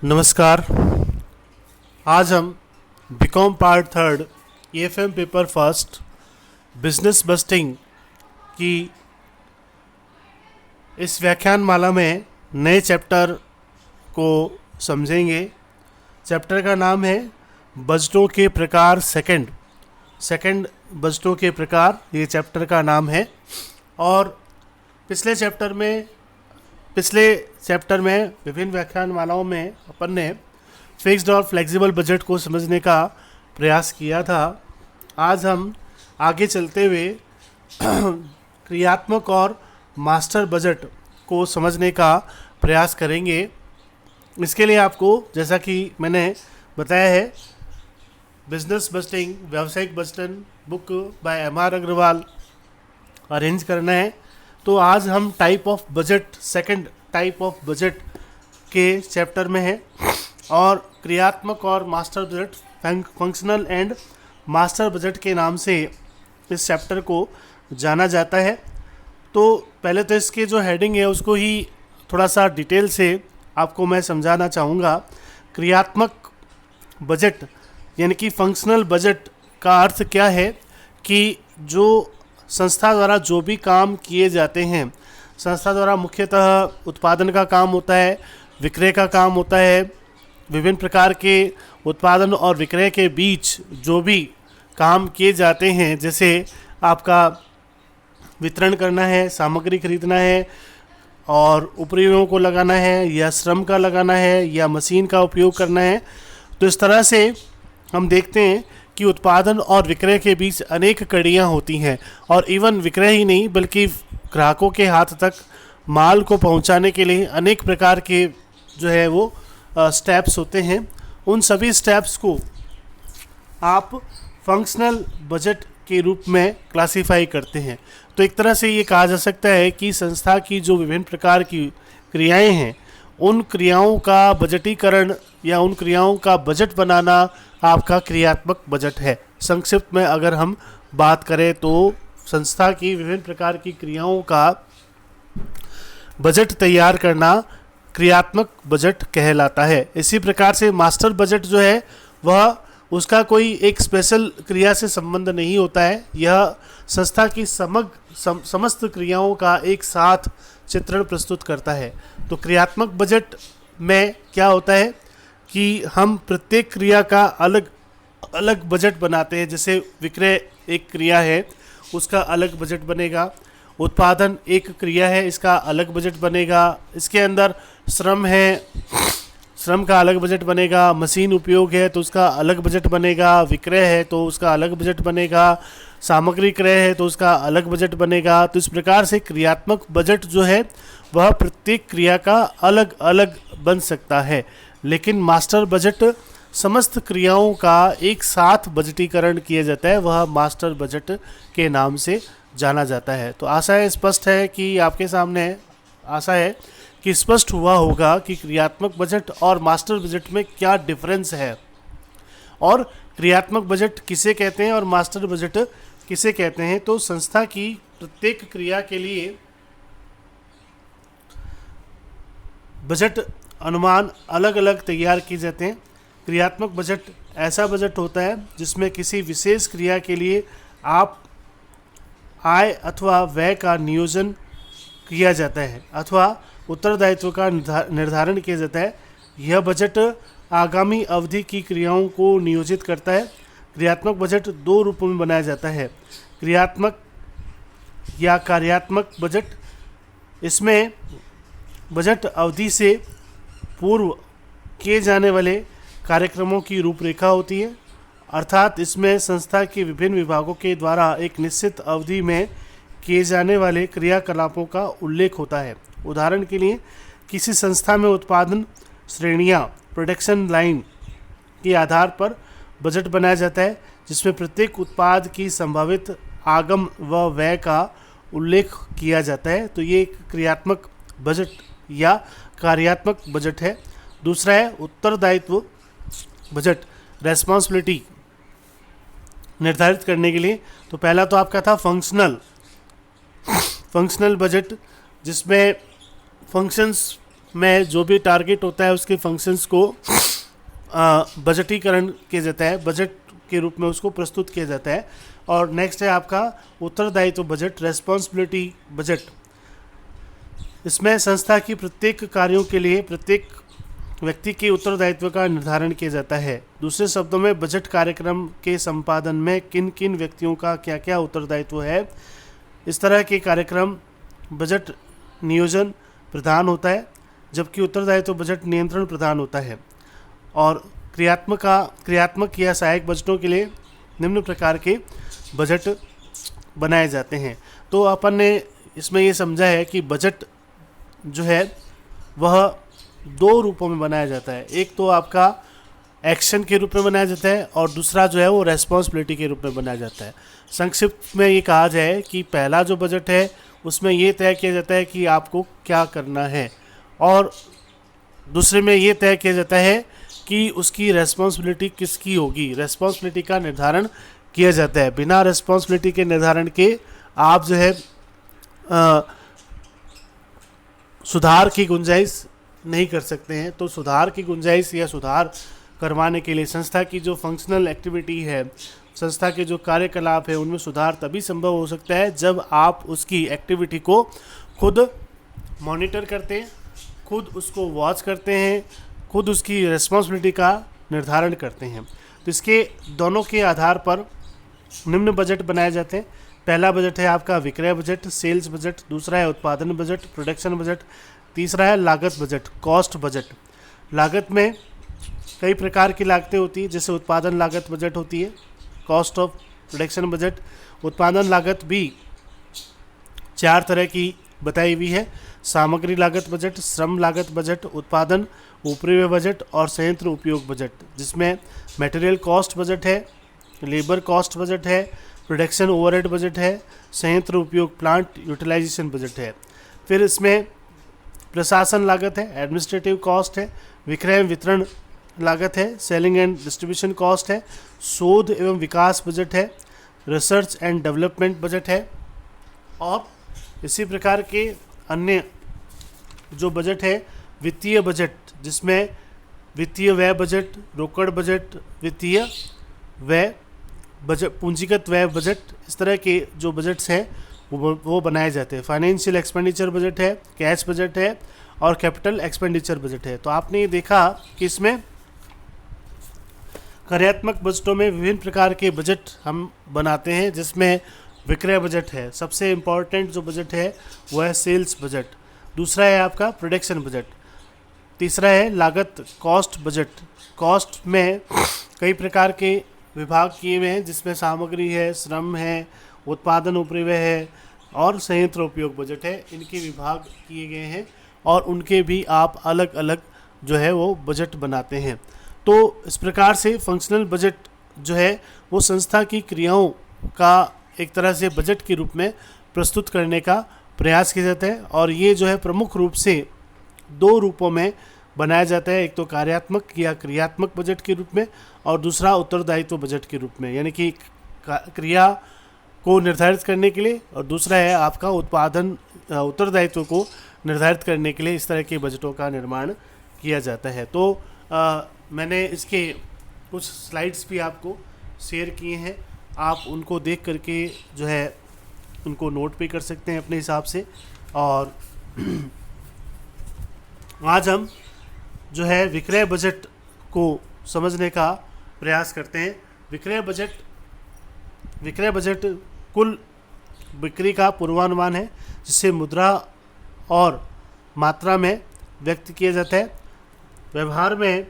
नमस्कार। आज हम BCom part third AFM paper first business budgeting की इस व्याख्यान माला में नए चैप्टर को समझेंगे। चैप्टर का नाम है बजटों के प्रकार सेकंड बजटों के प्रकार, ये चैप्टर का नाम है। और पिछले चैप्टर में विभिन्न व्याख्यान मालाओं में अपन ने फिक्स्ड और फ्लेक्सिबल बजट को समझने का प्रयास किया था। आज हम आगे चलते हुए क्रियात्मक और मास्टर बजट को समझने का प्रयास करेंगे। इसके लिए आपको, जैसा कि मैंने बताया है, बिजनेस बस्टिंग व्यावसायिक बजटन book by M R. Agarwal arrange करना है। तो आज हम सेकंड टाइप ऑफ बजट के चैप्टर में है और क्रियात्मक और master budget, functional and master budget के नाम से इस चैप्टर को जाना जाता है। तो पहले तो इसके जो हेडिंग है उसको ही थोड़ा सा डिटेल से आपको मैं समझाना चाहूँगा। क्रियात्मक बजट यानी कि फंक्शनल बजट का अर्थ क्या है कि जो संस्था द्वारा जो भी काम किए जाते हैं, संस्था द्वारा मुख्यतः उत्पादन का काम होता है, विक्रय का काम होता है, विभिन्न प्रकार के उत्पादन और विक्रय के बीच जो भी काम किए जाते हैं, जैसे आपका वितरण करना है, सामग्री खरीदना है और उपकरणों को लगाना है, या श्रम का लगाना है, या मशीन का उपयोग करना है। तो इस तरह से हम देखते हैं कि उत्पादन और विक्रय के बीच अनेक कड़ियाँ होती हैं। और इवन विक्रय ही नहीं बल्कि ग्राहकों के हाथ तक माल को पहुंचाने के लिए अनेक प्रकार के जो है वो स्टेप्स होते हैं। उन सभी स्टेप्स को आप फंक्शनल बजट के रूप में क्लासिफाई करते हैं। तो एक तरह से ये कहा जा सकता है कि संस्था की जो विभिन्न प्रकार की क्रियाएं हैं, उन क्रियाओं का बजटीकरण या उन क्रियाओं का बजट बनाना आपका क्रियात्मक बजट है। संक्षिप्त में अगर हम बात करें तो संस्था की विभिन्न प्रकार की क्रियाओं का बजट तैयार करना क्रियात्मक बजट कहलाता है। इसी प्रकार से मास्टर बजट जो है वह उसका कोई एक स्पेशल क्रिया से संबंध नहीं होता है। यह संस्था की समस्त क्रियाओं का एक साथ चित्रण प्रस्तुत करता है। तो क्रियात्मक बजट में क्या होता है कि हम प्रत्येक क्रिया का अलग अलग बजट बनाते हैं। जैसे विक्रय एक क्रिया है, उसका अलग बजट बनेगा। उत्पादन एक क्रिया है, इसका अलग बजट बनेगा। इसके अंदर श्रम है, श्रम का अलग बजट बनेगा। मशीन उपयोग है तो उसका अलग बजट बनेगा। विक्रय है तो उसका अलग बजट बनेगा। सामग्री क्रय है तो उसका अलग बजट बनेगा। तो इस प्रकार से क्रियात्मक बजट जो है वह प्रत्येक क्रिया का अलग अलग बन सकता है। लेकिन मास्टर बजट समस्त क्रियाओं का एक साथ बजटीकरण किया जाता है, वह मास्टर बजट के नाम से जाना जाता है। तो आशा है स्पष्ट है कि आपके सामने आशा है कि स्पष्ट हुआ होगा कि क्रियात्मक बजट और मास्टर बजट में क्या डिफरेंस है और क्रियात्मक बजट किसे कहते हैं और मास्टर बजट किसे कहते हैं। तो संस्था की प्रत्येक क्रिया के लिए बजट अनुमान अलग अलग तैयार किए जाते हैं। क्रियात्मक बजट ऐसा बजट होता है जिसमें किसी विशेष क्रिया के लिए आप आय अथवा व्यय का नियोजन किया जाता है अथवा उत्तरदायित्व का निर्धारण किया जाता है। यह बजट आगामी अवधि की क्रियाओं को नियोजित करता है। क्रियात्मक बजट दो रूपों में बनाया जाता है, क्रियात्मक या कार्यात्मक बजट। इसमें बजट अवधि से पूर्व किए जाने वाले कार्यक्रमों की रूपरेखा होती है, अर्थात इसमें संस्था के विभिन्न विभागों के द्वारा एक निश्चित अवधि में किए जाने वाले क्रियाकलापों का उल्लेख होता है। उदाहरण के लिए किसी संस्था में उत्पादन श्रेणियां, प्रोडक्शन लाइन के आधार पर बजट बनाया जाता है, जिसमें प्रत्येक उत्पाद की संभावित आगम व व्यय का उल्लेख किया जाता है। तो ये एक क्रियात्मक बजट या कार्यात्मक बजट है। दूसरा है उत्तरदायित्व बजट, रेस्पॉन्सिबिलिटी निर्धारित करने के लिए। तो पहला तो आपका था फंक्शनल बजट, जिसमें फंक्शंस में जो भी टारगेट होता है उसके फंक्शंस को बजटीकरण किया जाता है, बजट के रूप में उसको प्रस्तुत किया जाता है। और नेक्स्ट है आपका उत्तरदायित्व बजट, रेस्पॉन्सिबिलिटी बजट। इसमें संस्था की प्रत्येक कार्यों के लिए प्रत्येक व्यक्ति के उत्तरदायित्व का निर्धारण किया जाता है। दूसरे शब्दों में बजट कार्यक्रम के संपादन में किन किन व्यक्तियों का क्या क्या उत्तरदायित्व है, इस तरह के कार्यक्रम बजट नियोजन प्रधान होता है, जबकि उत्तरदायित्व बजट नियंत्रण प्रधान होता है। और क्रियात्मक या सहायक बजटों के लिए निम्न प्रकार के बजट बनाए जाते हैं। तो अपन ने इसमें ये समझा है कि बजट जो है वह दो रूपों में बनाया जाता है। एक तो आपका एक्शन के रूप में बनाया जाता है और दूसरा जो है वो रेस्पॉन्सिबिलिटी के रूप में बनाया जाता है। संक्षिप्त में ये कहा जाए कि पहला जो बजट है उसमें ये तय किया जाता है कि आपको क्या करना है, और दूसरे में ये तय किया जाता है कि उसकी रेस्पॉन्सिबिलिटी किसकी होगी। रेस्पॉन्सिबिलिटी का निर्धारण किया जाता है। बिना रेस्पॉन्सिबिलिटी के निर्धारण के आप जो है सुधार की गुंजाइश नहीं कर सकते हैं। तो सुधार की गुंजाइश या सुधार करवाने के लिए संस्था की जो फंक्शनल एक्टिविटी है, संस्था के जो कार्यकलाप है, उनमें सुधार तभी संभव हो सकता है जब आप उसकी एक्टिविटी को खुद मॉनिटर करते हैं, खुद उसको वॉच करते हैं, खुद उसकी रिस्पॉन्सिबिलिटी का निर्धारण करते हैं। तो इसके दोनों के आधार पर निम्न बजट बनाए जाते हैं। पहला बजट है आपका विक्रय बजट, सेल्स बजट। दूसरा है उत्पादन बजट, प्रोडक्शन बजट। तीसरा है लागत बजट, कॉस्ट बजट। लागत में कई प्रकार की लागतें होती हैं, जैसे उत्पादन लागत बजट होती है, कॉस्ट ऑफ प्रोडक्शन बजट। उत्पादन लागत भी 4 तरह की बताई हुई है: सामग्री लागत बजट, श्रम लागत बजट, उत्पादन उपरिव्यय बजट और संयंत्र उपयोग बजट, जिसमें मटेरियल कॉस्ट बजट है, लेबर कॉस्ट बजट है, प्रोडक्शन ओवरहेड बजट है, संयंत्र उपयोग प्लांट यूटिलाइजेशन बजट है। फिर इसमें प्रशासन लागत है, एडमिनिस्ट्रेटिव कॉस्ट है, विक्रय वितरण लागत है, सेलिंग एंड डिस्ट्रीब्यूशन कॉस्ट है, शोध एवं विकास बजट है, रिसर्च एंड डेवलपमेंट बजट है। और इसी प्रकार के अन्य जो बजट है, वित्तीय बजट, जिसमें वित्तीय व्यय बजट, रोकड़ बजट, वित्तीय व्यय बजट, पूंजीगत व्यय बजट, इस तरह के जो बजट्स हैं वो बनाए जाते हैं। फाइनेंशियल एक्सपेंडिचर बजट है, कैश बजट है और कैपिटल एक्सपेंडिचर बजट है। तो आपने ये देखा कि इसमें कार्यात्मक बजटों में विभिन्न प्रकार के बजट हम बनाते हैं, जिसमें विक्रय बजट है। सबसे इम्पॉर्टेंट जो बजट है वो है सेल्स बजट। दूसरा है आपका प्रोडक्शन बजट। तीसरा है लागत कॉस्ट बजट। कॉस्ट में कई प्रकार के विभाग किए हुए हैं, जिसमें सामग्री है, श्रम है, उत्पादन उपरिव्यय है और संयंत्र उपयोग बजट है। इनके विभाग किए गए हैं और उनके भी आप अलग अलग जो है वो बजट बनाते हैं। तो इस प्रकार से फंक्शनल बजट जो है वो संस्था की क्रियाओं का एक तरह से बजट के रूप में प्रस्तुत करने का प्रयास किया जाता है। और ये जो है प्रमुख रूप से 2 रूपों में बनाया जाता है, एक तो कार्यात्मक या क्रियात्मक बजट के रूप में और दूसरा उत्तरदायित्व बजट के रूप में, यानी कि क्रिया को निर्धारित करने के लिए, और दूसरा है आपका उत्तरदायित्व को निर्धारित करने के लिए इस तरह के बजटों का निर्माण किया जाता है। तो मैंने इसके कुछ स्लाइड्स भी आपको शेयर किए हैं, आप उनको देख करके जो है उनको नोट भी कर सकते हैं अपने हिसाब से। और आज हम जो है विक्रय बजट को समझने का प्रयास करते हैं। विक्रय बजट कुल बिक्री का पूर्वानुमान है, जिसे मुद्रा और मात्रा में व्यक्त किया जाता है। व्यवहार में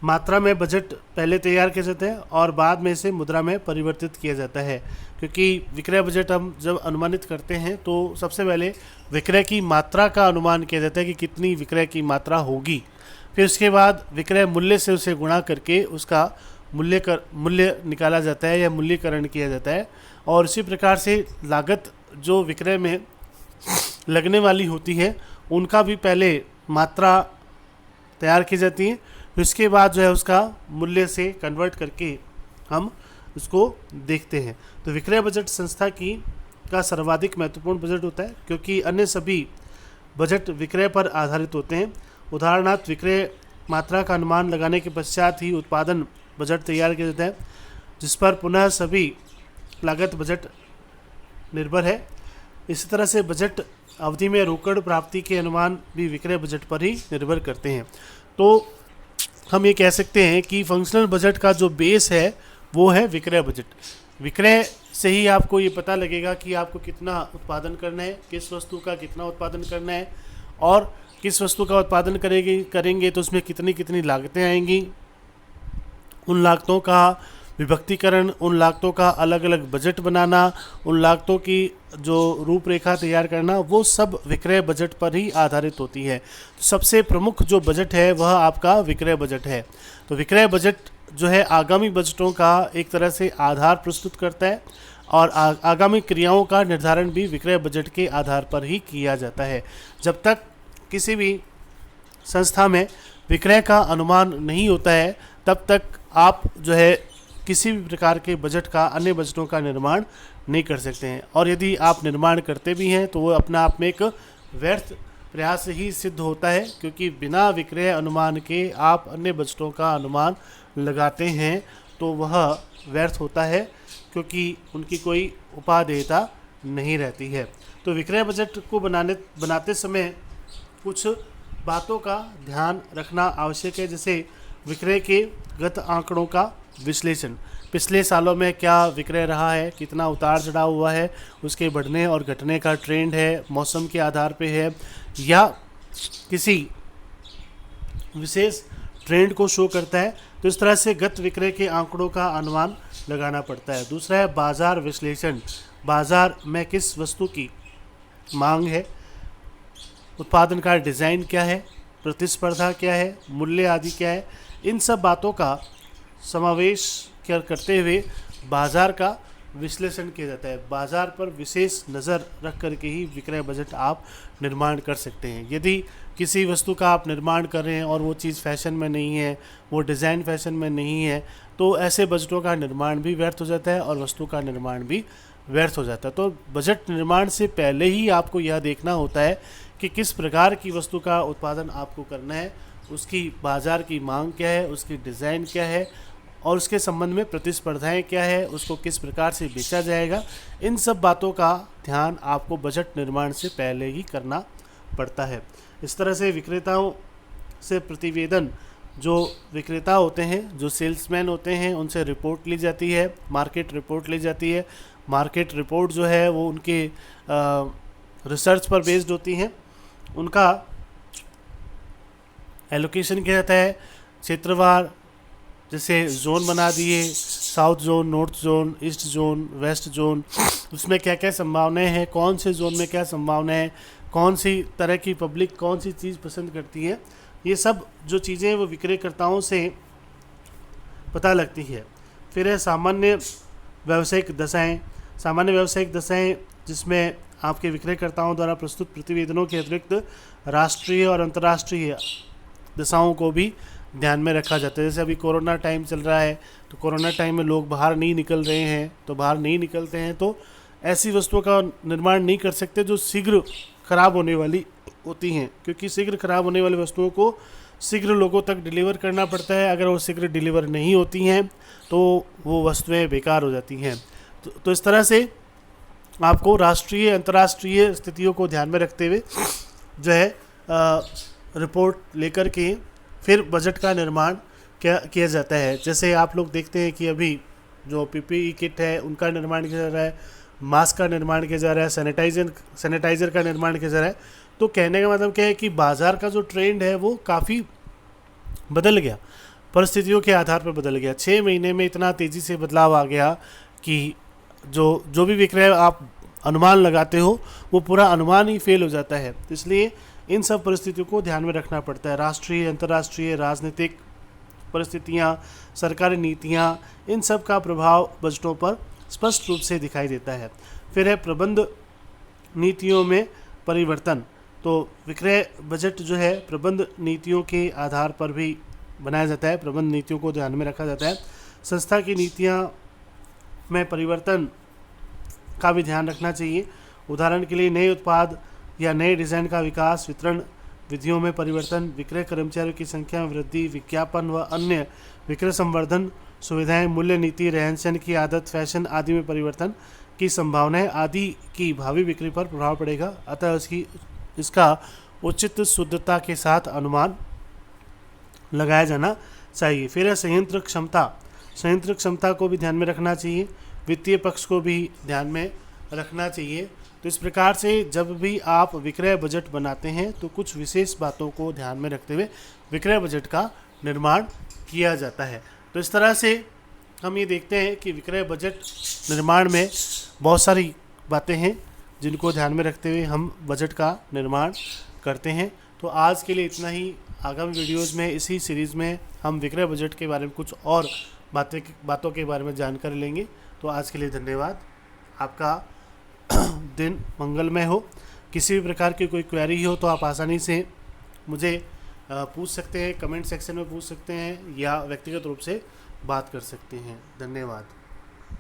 मात्रा में बजट पहले तैयार किया जाता है और बाद में इसे मुद्रा में परिवर्तित किया जाता है, क्योंकि विक्रय बजट हम जब अनुमानित करते हैं तो सबसे पहले विक्रय की मात्रा का अनुमान किया जाता है कि कितनी विक्रय की मात्रा होगी। फिर उसके बाद विक्रय मूल्य से उसे गुणा करके उसका मूल्य निकाला जाता है या मूल्यकरण किया जाता है। और इसी प्रकार से लागत जो विक्रय में लगने वाली होती है उनका भी पहले मात्रा तैयार की जाती है, इसके बाद जो है उसका मूल्य से कन्वर्ट करके हम उसको देखते हैं। तो विक्रय बजट संस्था का सर्वाधिक महत्वपूर्ण बजट होता है, क्योंकि अन्य सभी बजट विक्रय पर आधारित होते हैं। उदाहरणार्थ, विक्रय मात्रा का अनुमान लगाने के पश्चात ही उत्पादन बजट तैयार किया जाता है, जिस पर पुनः सभी लागत बजट निर्भर है। इसी तरह से बजट अवधि में रोकड़ प्राप्ति के अनुमान भी विक्रय बजट पर ही निर्भर करते हैं। तो हम ये कह सकते हैं कि फंक्शनल बजट का जो बेस है वो है विक्रय बजट। विक्रय से ही आपको ये पता लगेगा कि आपको कितना उत्पादन करना है, किस वस्तु का कितना उत्पादन करना है, और किस वस्तु का उत्पादन करेंगे तो उसमें कितनी कितनी लागतें आएंगी। उन लागतों का विभक्तिकरण, उन लागतों का अलग अलग बजट बनाना, उन लागतों की जो रूपरेखा तैयार करना, वो सब विक्रय बजट पर ही आधारित होती है। तो सबसे प्रमुख जो बजट है वह आपका विक्रय बजट है। तो विक्रय बजट जो है आगामी बजटों का एक तरह से आधार प्रस्तुत करता है, और आगामी क्रियाओं का निर्धारण भी विक्रय बजट के आधार पर ही किया जाता है। जब तक किसी भी संस्था में विक्रय का अनुमान नहीं होता है तब तक आप जो है किसी भी प्रकार के बजट का, अन्य बजटों का निर्माण नहीं कर सकते हैं। और यदि आप निर्माण करते भी हैं तो वो अपने आप में एक व्यर्थ प्रयास ही सिद्ध होता है, क्योंकि बिना विक्रय अनुमान के आप अन्य बजटों का अनुमान लगाते हैं तो वह व्यर्थ होता है, क्योंकि उनकी कोई उपादेयता नहीं रहती है। तो विक्रय बजट को बनाते समय कुछ बातों का ध्यान रखना आवश्यक है, जैसे विक्रय के गत आंकड़ों का विश्लेषण। पिछले सालों में क्या विक्रय रहा है, कितना उतार चढ़ाव हुआ है, उसके बढ़ने और घटने का ट्रेंड है, मौसम के आधार पे है, या किसी विशेष ट्रेंड को शो करता है। तो इस तरह से गत विक्रय के आंकड़ों का अनुमान लगाना पड़ता है। दूसरा है बाजार विश्लेषण। बाजार में किस वस्तु की मांग है, उत्पादन का डिज़ाइन क्या है, प्रतिस्पर्धा क्या है, मूल्य आदि क्या है, इन सब बातों का समावेश करते हुए बाजार का विश्लेषण किया जाता है। बाजार पर विशेष नज़र रख करके ही विक्रय बजट आप निर्माण कर सकते हैं। यदि किसी वस्तु का आप निर्माण कर रहे हैं और वो चीज़ फैशन में नहीं है, वो डिज़ाइन फैशन में नहीं है, तो ऐसे बजटों का निर्माण भी व्यर्थ हो जाता है और वस्तु का निर्माण भी व्यर्थ हो जाता है। तो बजट निर्माण से पहले ही आपको यह देखना होता है कि किस प्रकार की वस्तु का उत्पादन आपको करना है, उसकी बाज़ार की मांग क्या है, उसकी डिज़ाइन क्या है, और उसके संबंध में प्रतिस्पर्धाएं क्या है, उसको किस प्रकार से बेचा जाएगा। इन सब बातों का ध्यान आपको बजट निर्माण से पहले ही करना पड़ता है। इस तरह से विक्रेताओं से प्रतिवेदन, जो विक्रेता होते हैं, जो सेल्समैन होते हैं, उनसे रिपोर्ट ली जाती है, मार्केट रिपोर्ट ली जाती है। मार्केट रिपोर्ट जो है वो उनके रिसर्च पर बेस्ड होती हैं। उनका एलोकेशन किया जाता है क्षेत्रवार, जैसे जोन बना दिए, south zone, north zone, east zone, west zone, उसमें क्या क्या संभावनाएं हैं, कौन से जोन में क्या संभावनाएं हैं, कौन सी तरह की पब्लिक कौन सी चीज़ पसंद करती है, ये सब जो चीज़ें वो विक्रेताओं से पता लगती है। फिर है सामान्य व्यावसायिक दशाएं। सामान्य व्यावसायिक दशाएं जिसमें आपके विक्रयकर्ताओं द्वारा प्रस्तुत प्रतिवेदनों के अतिरिक्त राष्ट्रीय और अंतर्राष्ट्रीय दशाओं को भी ध्यान में रखा जाता है। जैसे अभी कोरोना टाइम चल रहा है, तो कोरोना टाइम में लोग बाहर नहीं निकल रहे हैं, तो बाहर नहीं निकलते हैं तो ऐसी वस्तुओं का निर्माण नहीं कर सकते जो शीघ्र खराब होने वाली होती हैं, क्योंकि शीघ्र खराब होने वाली वस्तुओं को शीघ्र लोगों तक डिलीवर करना पड़ता है। अगर वो शीघ्र डिलीवर नहीं होती हैं तो वो वस्तुएं बेकार हो जाती हैं। तो इस तरह से आपको राष्ट्रीय अंतर्राष्ट्रीय स्थितियों को ध्यान में रखते हुए जो है रिपोर्ट लेकर के फिर बजट का निर्माण किया जाता है। जैसे आप लोग देखते हैं कि अभी जो पीपीई किट है उनका निर्माण किया जा रहा है, मास्क का निर्माण किया जा रहा है, सैनिटाइज़र का निर्माण किया जा रहा है। तो कहने का मतलब क्या है कि बाज़ार का जो ट्रेंड है वो काफ़ी बदल गया, परिस्थितियों के आधार पर बदल गया। 6 महीने में इतना तेज़ी से बदलाव आ गया कि जो भी विक्रय आप अनुमान लगाते हो वो पूरा अनुमान ही फेल हो जाता है। इसलिए इन सब परिस्थितियों को ध्यान में रखना पड़ता है। राष्ट्रीय, अंतर्राष्ट्रीय, राजनीतिक परिस्थितियाँ, सरकारी नीतियाँ, इन सब का प्रभाव बजटों पर स्पष्ट रूप से दिखाई देता है। फिर है प्रबंध नीतियों में परिवर्तन। तो विक्रय बजट जो है प्रबंध नीतियों के आधार पर भी बनाया जाता है, प्रबंध नीतियों को ध्यान में रखा जाता है। संस्था की नीतियाँ में परिवर्तन का भी ध्यान रखना चाहिए। उदाहरण के लिए नए उत्पाद या नए डिज़ाइन का विकास, वितरण विधियों में परिवर्तन, विक्रय कर्मचारियों की संख्या में वृद्धि, विज्ञापन व अन्य विक्रय संवर्धन सुविधाएं, मूल्य नीति, रहन सहन की आदत, फैशन आदि में परिवर्तन की संभावनाएं आदि की भावी बिक्री पर प्रभाव पड़ेगा। अतः इसका उचित शुद्धता के साथ अनुमान लगाया जाना चाहिए। फिर है संयंत्र क्षमता। संयंत्र क्षमता को भी ध्यान में रखना चाहिए, वित्तीय पक्ष को भी ध्यान में रखना चाहिए। तो इस प्रकार से जब भी आप विक्रय बजट बनाते हैं तो कुछ विशेष बातों को ध्यान में रखते हुए विक्रय बजट का निर्माण किया जाता है। तो इस तरह से हम ये देखते हैं कि विक्रय बजट निर्माण में बहुत सारी बातें हैं जिनको ध्यान में रखते हुए हम बजट का निर्माण करते हैं। तो आज के लिए इतना ही। आगामी वीडियोज़ में इसी सीरीज़ में हम विक्रय बजट के बारे में कुछ और बातों के बारे में जानकारी लेंगे। तो आज के लिए धन्यवाद। आपका दिन मंगलमय हो। किसी भी प्रकार की कोई क्वेरी हो तो आप आसानी से मुझे पूछ सकते हैं, कमेंट सेक्शन में पूछ सकते हैं या व्यक्तिगत रूप से बात कर सकते हैं। धन्यवाद।